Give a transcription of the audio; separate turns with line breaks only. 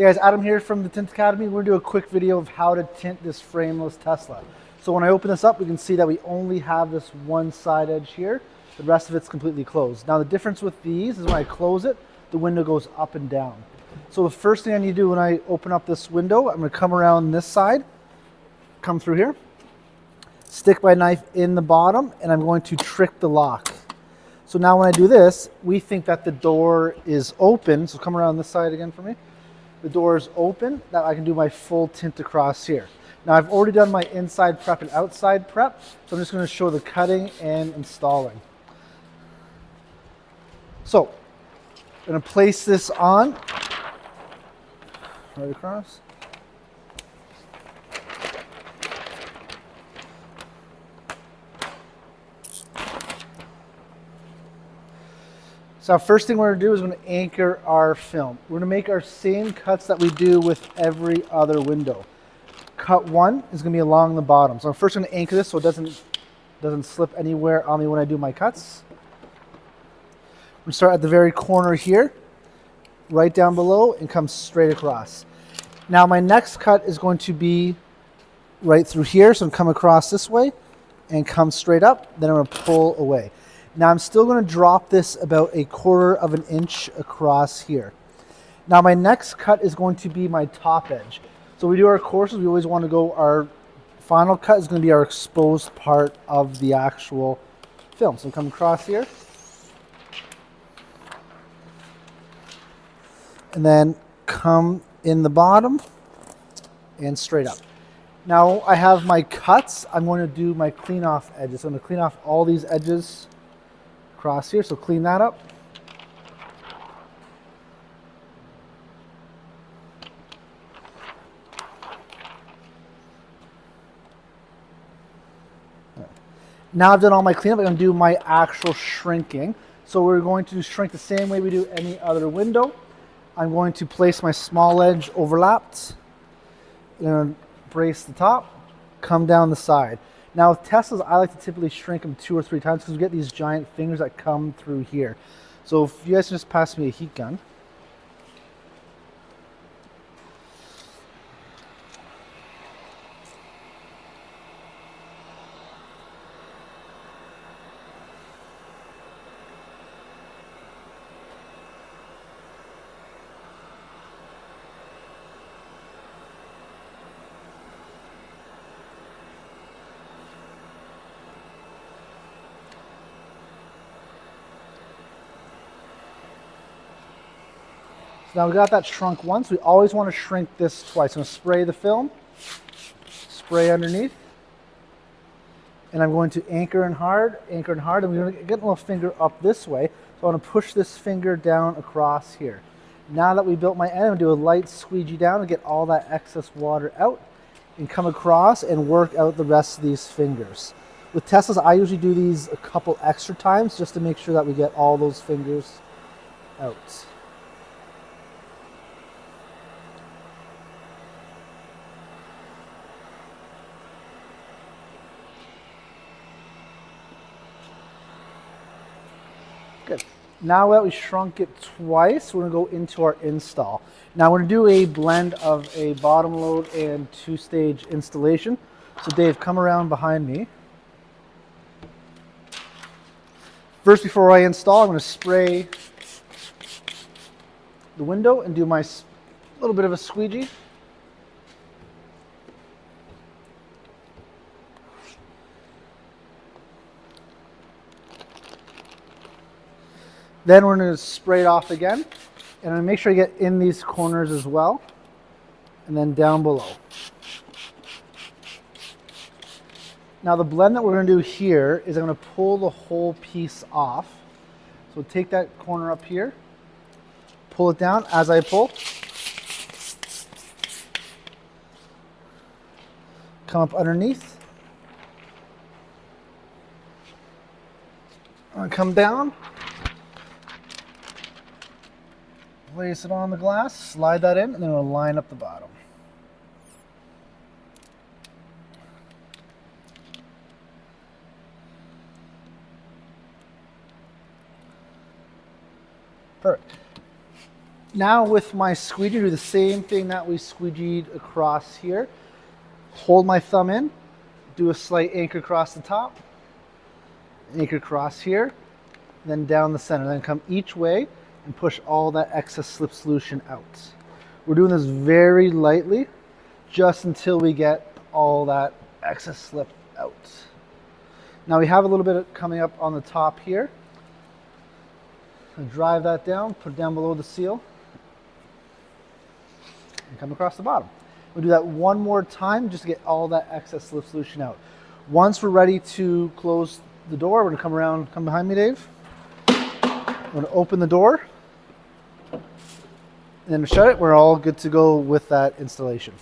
Hey guys, Adam here from the Tint Academy. We're going to do a quick video of how to tint this frameless Tesla. So when I open this up, we can see that we only have this one side edge here. The rest of it's completely closed. Now the difference with these is when I close it, the window goes up and down. So the first thing I need to do when I open up this window, I'm going to come around this side, come through here, stick my knife in the bottom, and I'm going to trick the lock. So now when I do this, we think that the door is open. So come around this side again for me. The door is open, now I can do my full tint across here. Now I've already done my inside prep and outside prep, so I'm just going to show the cutting and installing. So I'm going to place this on right across. So first thing we're going to do is we're going to anchor our film. We're going to make our same cuts that we do with every other window. Cut one is going to be along the bottom. So I'm first going to anchor this so it doesn't slip anywhere on me when I do my cuts. We start at the very corner here, right down below, and come straight across. Now my next cut is going to be right through here, so I'm going to come across this way and come straight up. Then I'm going to pull away. Now I'm still going to drop this about 1/4 of an inch across here. Now my next cut is going to be my top edge. So we do our courses, we always want to go, our final cut is going to be our exposed part of the actual film. So come across here. And then come in the bottom and straight up. Now I have my cuts. I'm going to do my clean off edges. So I'm going to clean off all these edges across here, so clean that up. Now I've done all my cleanup, I'm going to do my actual shrinking. So we're going to shrink the same way we do any other window. I'm going to place my small edge overlapped, and brace the top, come down the side. Now with Teslas, I like to typically shrink them 2 or 3 times because we get these giant fingers that come through here. So if you guys can just pass me a heat gun. So now we got that shrunk once. We always want to shrink this twice. I'm going to spray the film, spray underneath, and I'm going to anchor in hard, and we're going to get a little finger up this way. So I want to push this finger down across here. Now that we built my end, I'm going to do a light squeegee down to get all that excess water out and come across and work out the rest of these fingers. With Teslas, I usually do these a couple extra times just to make sure that we get all those fingers out. Good. Now that we shrunk it twice, we're going to go into our install. Now we're going to do a blend of a bottom load and 2-stage installation. So Dave, come around behind me. First, before I install, I'm going to spray the window and do my little bit of a squeegee. Then we're going to spray it off again, and I'm going to make sure I get in these corners as well, and then down below. Now the blend that we're going to do here is I'm going to pull the whole piece off. So take that corner up here, pull it down as I pull, come up underneath, I'm going to come down, place it on the glass, slide that in, and then we'll line up the bottom. Perfect. Now with my squeegee, do the same thing that we squeegeed across here. Hold my thumb in, do a slight anchor across the top, anchor across here, then down the center. Then come each way and push all that excess slip solution out. We're doing this very lightly, just until we get all that excess slip out. Now we have a little bit coming up on the top here. Drive that down, put it down below the seal, and come across the bottom. We'll do that one more time just to get all that excess slip solution out. Once we're ready to close the door, we're gonna come around, come behind me, Dave. I'm gonna open the door, and then shut it. We're all good to go with that installation.